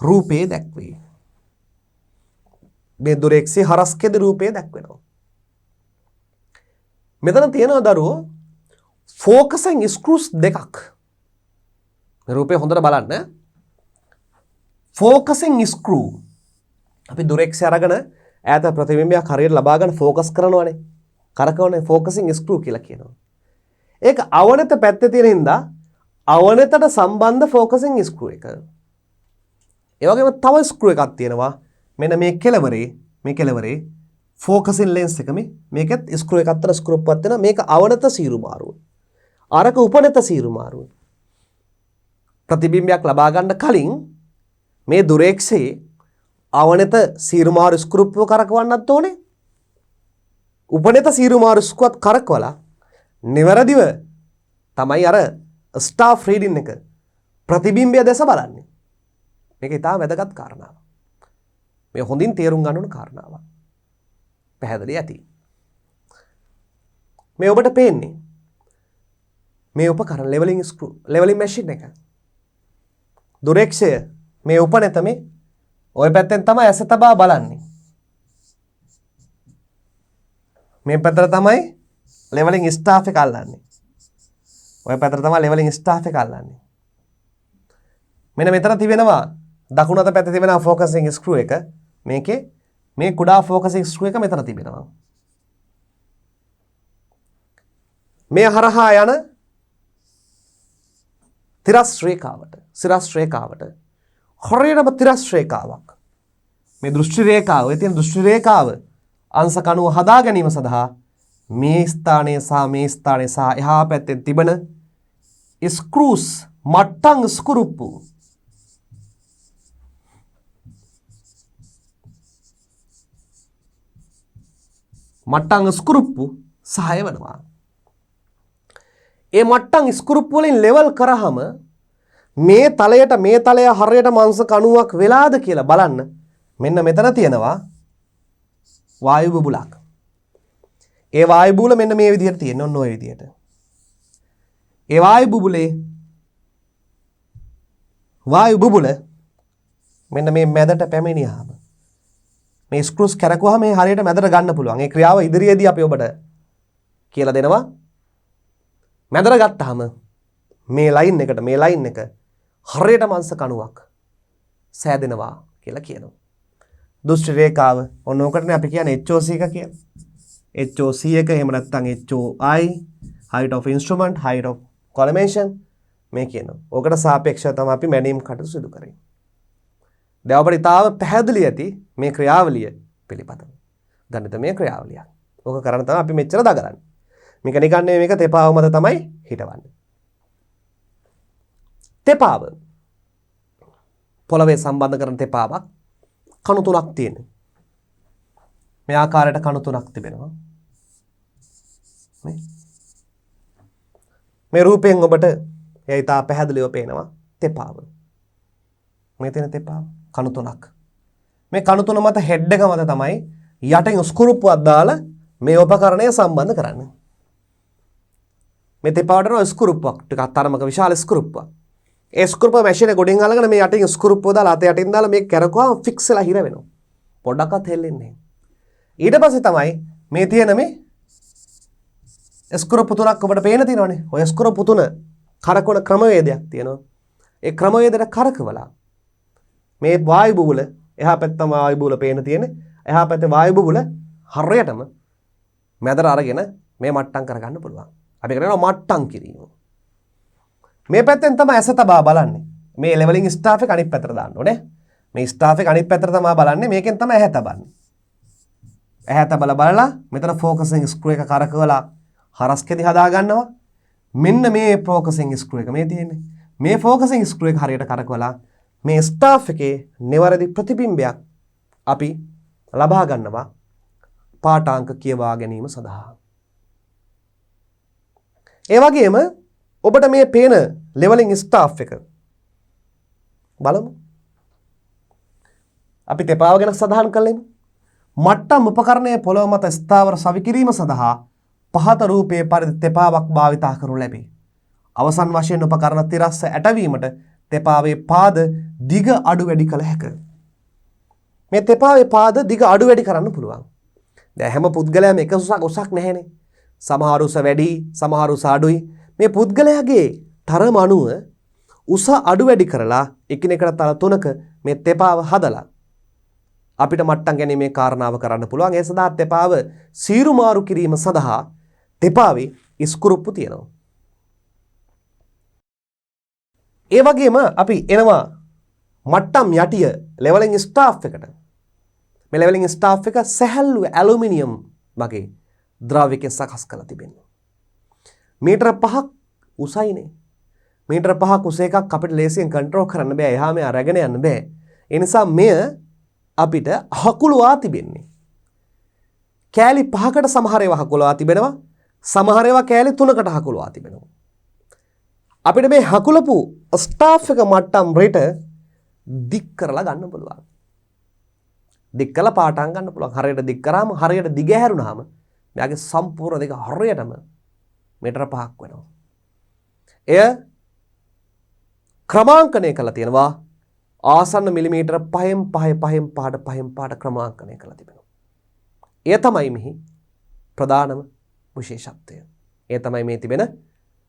S1: රූපේ දැක්වේ. මේ දුරේක්ෂය හරස් කෙඳි රූපේ දැක්වෙනවා. මෙතන තියෙනවා දරුවෝ ෆෝකසින් ස්ක්‍රූස් දෙකක්. මේ රූපේ හොඳට බලන්න. ෆෝකසින් ස්ක්‍රූ අපි දුරේක්ෂය අරගෙන ඈත ප්‍රතිබිම්බයක් හරියට ලබා ගන්න ෆෝකස් කරනවානේ. කරකවන්නේ ෆෝකසින් ස්ක්‍රූ කියලා කියනවා. ඒක අවනත පැත්තේ තියෙන හින්දා අවනතට සම්බන්ධ ෆෝකසින් ස්ක්‍රූ එක. ඒ වගේම තව ස්ක්‍රූ එකක් තියෙනවා. මෙන්න මේ කෙළවරේ ෆෝකසින් ලෙන්ස් එක මේකෙත් ස්ක්‍රූ එකක් අතර ස්ක්‍රූප්පක් තියෙනවා. මේක අවනත සීරු මාරුව. අරක උපනත සීරු මාරුව. ප්‍රතිබිම්බයක් ලබා ගන්න කලින් මේ දුරේක්ෂයේ අවනත සීරු මාරු ස්ක්‍රූප්පව කරකවන්නත් ඕනේ. උපනත සීරු මාරු ස්ක්‍රූප්පත් කරකවලා නිවැරදිව තමයි අර ස්ටාෆ් රීඩින් එක ප්‍රතිබිම්බය දැස බලන්නේ. මේක ඉතාම වැදගත් කාරණාවක්. මේ හොඳින් තේරුම් ගන්න ඕන කාරණාවක්. පැහැදිලි ඇති. මේ ඔබට පේන්නේ මේ උපකරණ ලෙවලින් මැෂින් එක. දුරේක්ෂය මේ උපනත මේ ওই පැත්තෙන් තමයි ඇස තබා බලන්නේ. මේ පැත්තට තමයි ලෙවලින් ස්ටාෆ් එක අල්ලන්නේ. ඔය පැත්තට තමයි ලෙවලින් ස්ටාෆ් එක අල්ලන්නේ. මෙන්න මෙතන තිබෙනවා දකුණු අත පැත්තේ තිබෙනවා ෆෝකසින් ස්ක්‍රූ එක. මේකේ මේ කුඩා ෆෝකසින් ස්ක්‍රූ එක මෙතන තිබෙනවා. මේ හරහා යන සිරස් රේඛාවට හරියටම තිරස් රේඛාවක්. මේ දෘෂ්ටි රේඛාව, ඒ තියෙන දෘෂ්ටි රේඛාව අංශ කණුව හදා ගැනීම සඳහා මේ ස්ථානයේ සහ එහා පැත්තෙන් තිබෙන ස්ක්‍රූස් මට්ටම් ස්කුරුප්පු සහාය වෙනවා. ඒ මට්ටම් ස්කුරුප්පු වලින් ලෙවල් කරාම මේ තලය හරියට අංශ කණුවක් වෙලාද කියලා බලන්න. මෙන්න මෙතන තියෙනවා වායු බුබුලක්. ඒ වායු බුබුල මෙන්න මේ විදිහට තියෙනවා. ඔන්න ඔය විදිහට. ඒ වායු බුබුලේ වායු බුබුල මෙන්න මේ මැදට පැමිණියාම මේ ස්ක්‍රූස් කැරකුවා මේ හරියට මැදට ගන්න පුළුවන්. ඒ ක්‍රියාව ඉදිරියේදී අපි ඔබට කියලා දෙනවා. මැදට ගත්තාම මේ ලයින් එක හරියට මාංශ කණුවක් සෑදෙනවා කියලා කියනවා. දෘෂ්ටි රේඛාව ඔන්න ඔකටනේ අපි කියන්නේ HOC එක කියලා. HOC එක එහෙම නැත්නම් HOI height of instrument, height of collimation මේ කියනවා. ඕකට සාපේක්ෂව තමයි අපි මැනීම් කටයුතු සිදු කරන්නේ. දැන් අපිට ඉතාම පැහැදිලි ඇති මේ ක්‍රියාවලිය පිළිබඳව. ගණිතමය ක්‍රියාවලියක්. ඕක කරන්න තමයි අපි මෙච්චර දඟලන්නේ. මේක නිකන් නෙමෙයි මේක තෙපාව මත තමයි හිටවන්නේ. තෙපාව පොළවේ සම්බන්ධ කරන තෙපාවක් කණු තුනක් තියෙනවා. මේ ආකාරයට කණු තුනක් තිබෙනවා. මේ රූපයෙන් ඔබට එය ඉතා පැහැදිලිව පේනවා තෙපාව. මේ තියෙන තෙපාව කණු තුනක්. මේ කණු තුන මත හෙඩ් එක මත තමයි යටින් ස්ක්‍රූප්පුවක් දාලා මේ උපකරණය සම්බන්ධ කරන්නේ. මේ තෙපාවට නෝ ස්ක්‍රූප්පුවක් ටිකක් තරමක විශාල ස්ක්‍රූප්පුවක්. ඒ ස්ක්‍රූප්පුව මැෂින් එක ගොඩින් අල්ලගෙන මේ යටින් ස්ක්‍රූප්පුව දාලා අත යටින් දාලා මේක කැරකුවාම ෆික්ස් වෙලා හිර වෙනවා. පොඩ්ඩක්වත් හෙල්ලෙන්නේ නැහැ. ඊට පස්සේ තමයි මේ තියෙන මේ ස්ක්‍රූප්පු තුනක් ඔබට පේන තියෙනවනේ. ඔය ස්ක්‍රූප්පු තුන කරකවන ක්‍රමවේදයක් තියෙනවා. ඒ ක්‍රමවේදයට කරකවලා මේ වායු බුබුල එහා පැත්තම වායු බුබුල පේන තියෙන්නේ. එහා පැත්තේ වායු බුබුල හරියටම මැදට අරගෙන මේ මට්ටම් කරගන්න පුළුවන්. අපි කරනවා මට්ටම් කිරීම. මේ පැත්තෙන් තමයි ඇස තබා බලන්නේ. මේ ලෙවලින් ස්ටාෆ් එක අනිත් පැත්තට දාන්න ඕනේ. මේ ස්ටාෆ් එක අනිත් පැත්තට තමයි බලන්නේ. මේකෙන් තමයි ඇහැ තබන්නේ. ඇහැ තබලා බලලා මෙතන ફોකසින් ස්ක්‍රූ එක කරකවලා හරස්කෙදි හදා ගන්නවා. මෙන්න මේ ફોකසින් ස්ක්‍රූ එක මේ තියෙන්නේ. මේ ફોකසින් ස්ක්‍රූ එක හරියට කරකවලා මේ ස්ටාෆ් එකේ නිවැරදි ප්‍රතිබිම්බයක් අපි ලබා ගන්නවා පාඨාංක කියවා ගැනීම සඳහා. ඒ වගේම ඔබට මේ පේන ලෙවලින් ස්ටාෆ් එක බලමු. අපි තෙපාව ගැන සඳහන් කළෙමු. මට්ටම් උපකරණයේ පොළොව මත ස්ථාවර සවිකිරීම සඳහා පහත රූපයේ පරිදි තෙපාවක් භාවිතා කරනු ලැබේ. අවසන් වශයෙන් උපකරණ තිරස්ස ඇටවීමට තෙපාවේ පාද දිග අඩු වැඩි කළ හැකිය. මේ තෙපාවේ පාද දිග අඩු වැඩි කරන්න පුළුවන්. දැන් හැම පුද්ගලයාම එක උසක් නැහැනේ. සමහර උස වැඩි, සමහර උස අඩුයි. මේ පුද්ගලයාගේ තරම අනුව උස අඩු වැඩි කරලා එකිනෙකට තල තුනක මේ තෙපාව හදලා අපිට මට්ටම් ගැනීමේ කාරණාව කරන්න පුළුවන්. ඒ සඳහා තෙපාව සීරු මාරු කිරීම සඳහා තෙපාවේ ස්ක්‍රූප්පු තියෙනවා. ඒ වගේම අපි එනවා මට්ටම් යටිය ලෙවලින් ස්ටාෆ් එකට. මේ ලෙවලින් ස්ටාෆ් එක සැහැල්ලු ඇලුමිනියම් වගේ ද්‍රව්‍යයකින් සකස් කරලා තිබෙනවා. මීටර 5ක් උසයිනේ. මීටර 5ක් උස එකක් අපිට ලේසියෙන් කන්ට්‍රෝල් කරන්න බෑ. එහා මෙහා රැගෙන යන්න බෑ. ඒ නිසා මෙය අපිට හකුලවා තිබෙන්නේ. කෑලි 5කට සමහර ඒවා හකුලවා තිබෙනවා. සමහර ඒවා කෑලි 3කට හකුලවා තිබෙනවා. අපිට මේ හකුලපු ස්ටාෆ් එක මට්ටම් රේට දික් කරලා ගන්න පුළුවන්. දික් කළා පාටම් ගන්න පුළුවන්. හරියට දික් කරාම හරියට දිග හැරුණාම මෙයාගේ සම්පූර්ණ දෙක හරියටම මීටර 5ක් වෙනවා. එය ක්‍රමාංකණය කරලා තියෙනවා. ආසන්න මිලිමීටර 5ට ක්‍රමාංකණය කරලා තිබෙනවා. එය තමයි මෙහි ප්‍රධානම විශේෂත්වය. ඒ තමයි මේ තිබෙන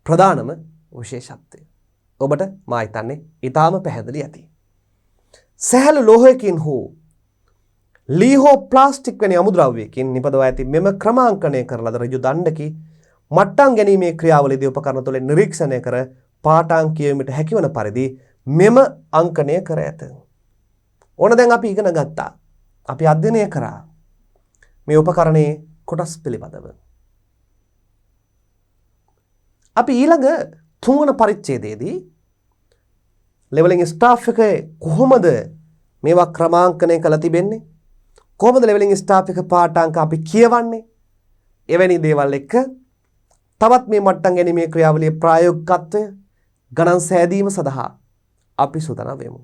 S1: ප්‍රධානම විශේෂත්වය. ඔබට මා හිතන්නේ ඊටාම පැහැදිලි ඇති. සැහැල්ලු ලෝහයකින් හෝ ලී හෝ ප්ලාස්ටික් වැනි අමුද්‍රව්‍යයකින් නිපදවා ඇති මෙම ක්‍රමාංකණය කරලද ඍජු දණ්ඩකි මට්ටම් ගැනීමේ ක්‍රියාවලියදී උපකරණ තුළ නිරීක්ෂණය කර පාඨාංක කියවීමට හැකිවන පරිදි මෙම අංකණය කර ඇත. ඕන දැන් අපි ඉගෙන ගත්තා. අපි අධ්‍යයනය කරා මේ උපකරණයේ කොටස් පිළිබඳව. අපි ඊළඟ තුන්වන පරිච්ඡේදයේදී ලෙවලින් ස්ටාෆ් එකේ කොහොමද මේවා ක්‍රමාංකණය කරලා තිබෙන්නේ? කොහොමද ලෙවලින් ස්ටාෆ් එක පාඨාංක අපි කියවන්නේ? එවැනි දේවල් එක්ක තවත් මේ මට්ටම් ගැනීමේ ක්‍රියාවලියේ ප්‍රායෝගිකත්වය ගණන් සෑදීම සඳහා අපි සූදානම් වෙමු.